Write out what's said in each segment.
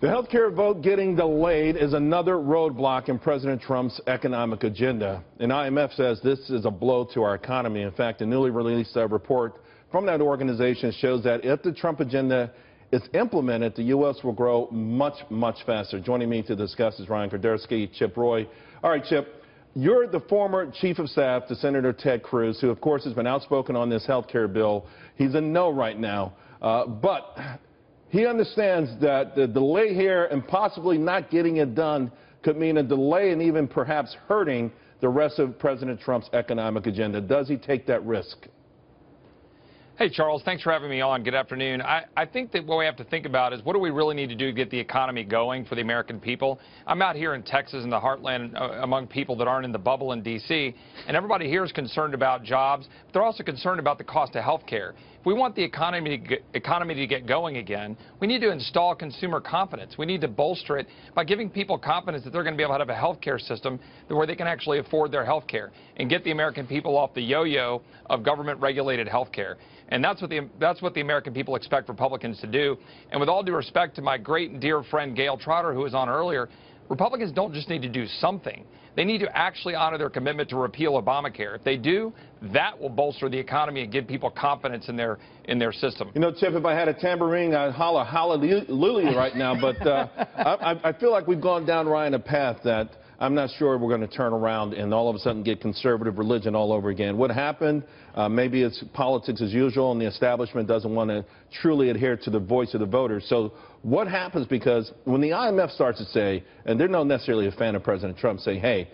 The health care vote getting delayed is another roadblock in President Trump's economic agenda. And IMF says this is a blow to our economy. In fact, a newly released report from that organization shows that if the Trump agenda is implemented, the U.S. will grow much, much faster. Joining me to discuss is Ryan Girdusky, Chip Roy. All right, Chip, you're the former chief of staff to Senator Ted Cruz, who, of course, has been outspoken on this health care bill. He's a no right now. But he understands that the delay here and possibly not getting it done could mean a delay and even perhaps hurting the rest of President Trump's economic agenda. Does he take that risk? Hey, Charles, thanks for having me on. Good afternoon. I think that what we have to think about is what do we really need to do to get the economy going for the American people? I'm out here in Texas in the heartland among people that aren't in the bubble in D.C., and everybody here is concerned about jobs, but they're also concerned about the cost of health care. If we want the economy to get going again, we need to install consumer confidence. We need to bolster it by giving people confidence that they're going to be able to have a health care system where they can actually afford their health care and get the American people off the yo-yo of government-regulated health care. And that's what the American people expect Republicans to do. And with all due respect to my great and dear friend Gail Trotter, who was on earlier, Republicans don't just need to do something. They need to actually honor their commitment to repeal Obamacare. If they do, that will bolster the economy and give people confidence in their system. You know, Chip, if I had a tambourine, I'd holler hallelujah right now. But I feel like we've gone down, Ryan, a path that I'm not sure we're going to turn around and all of a sudden get conservative religion all over again. What happened? Maybe it's politics as usual, and the establishment doesn't want to truly adhere to the voice of the voters. So what happens? Because when the IMF starts to say, and they're not necessarily a fan of President Trump, say, hey,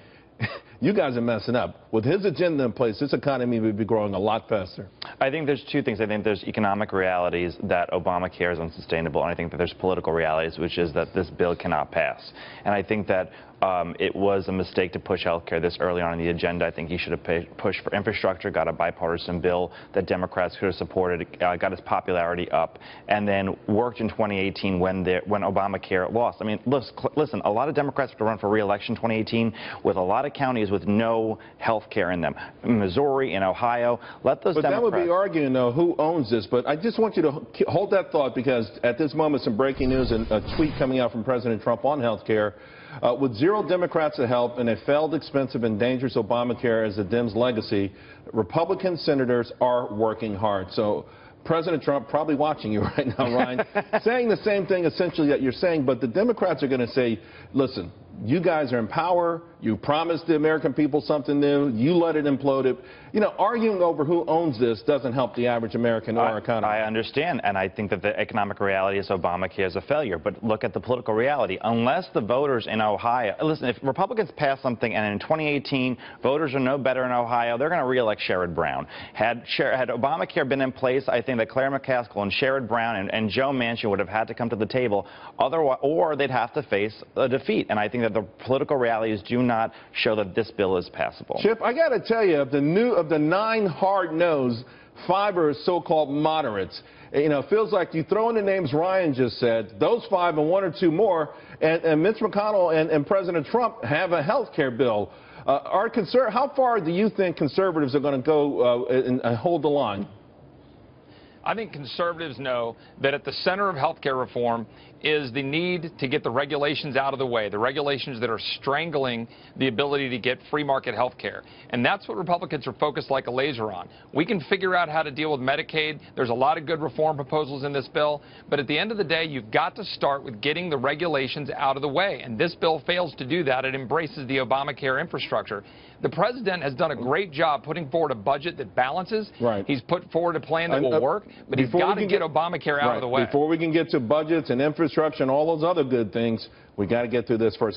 you guys are messing up. With his agenda in place, this economy would be growing a lot faster. I think there's two things. I think there's economic realities that Obamacare is unsustainable, and I think that there's political realities, which is that this bill cannot pass. And I think that it was a mistake to push health care this early on in the agenda. I think he should have pushed for infrastructure, got a bipartisan bill that Democrats could have supported, got his popularity up, and then worked in 2018 when Obamacare lost. I mean, listen, a lot of Democrats have to run for re-election in 2018 with a lot of counties with no health care in them. In Missouri, in Ohio, let those Democrats... But that would be arguing, though, who owns this. But I just want you to hold that thought, because at this moment, some breaking news and a tweet coming out from President Trump on health care. With zero Democrats to help and a failed, expensive, and dangerous Obamacare as the Dems' legacy, Republican senators are working hard. So President Trump probably watching you right now, Ryan, saying the same thing essentially that you're saying, but the Democrats are going to say, listen, you guys are in power. You promised the American people something new. You let it implode. You know, arguing over who owns this doesn't help the average American or our economy. I understand, and I think that the economic reality is Obamacare is a failure. But look at the political reality. Unless the voters in Ohio, listen, if Republicans pass something and in 2018 voters are no better in Ohio, they're going to re-elect Sherrod Brown. Had Obamacare been in place, I think that Claire McCaskill and Sherrod Brown and Joe Manchin would have had to come to the table, otherwise, or they'd have to face a defeat. And I think that the political realities do not show that this bill is passable. Chip, I got to tell you, of the 9 hard no's, 5 are so-called moderates. You know, it feels like you throw in the names Ryan just said, those 5 and 1 or 2 more, and Mitch McConnell and President Trump have a health care bill. How far do you think conservatives are going to go and hold the line? I think conservatives know that at the center of health care reform is the need to get the regulations out of the way, the regulations that are strangling the ability to get free market health care. And that's what Republicans are focused like a laser on. We can figure out how to deal with Medicaid. There's a lot of good reform proposals in this bill. But at the end of the day, you've got to start with getting the regulations out of the way. And this bill fails to do that. It embraces the Obamacare infrastructure. The president has done a great job putting forward a budget that balances. Right. He's put forward a plan that will work, but he's got to get Obamacare out of the way. Before we can get to budgets and infrastructure and all those other good things, we got to get through this first.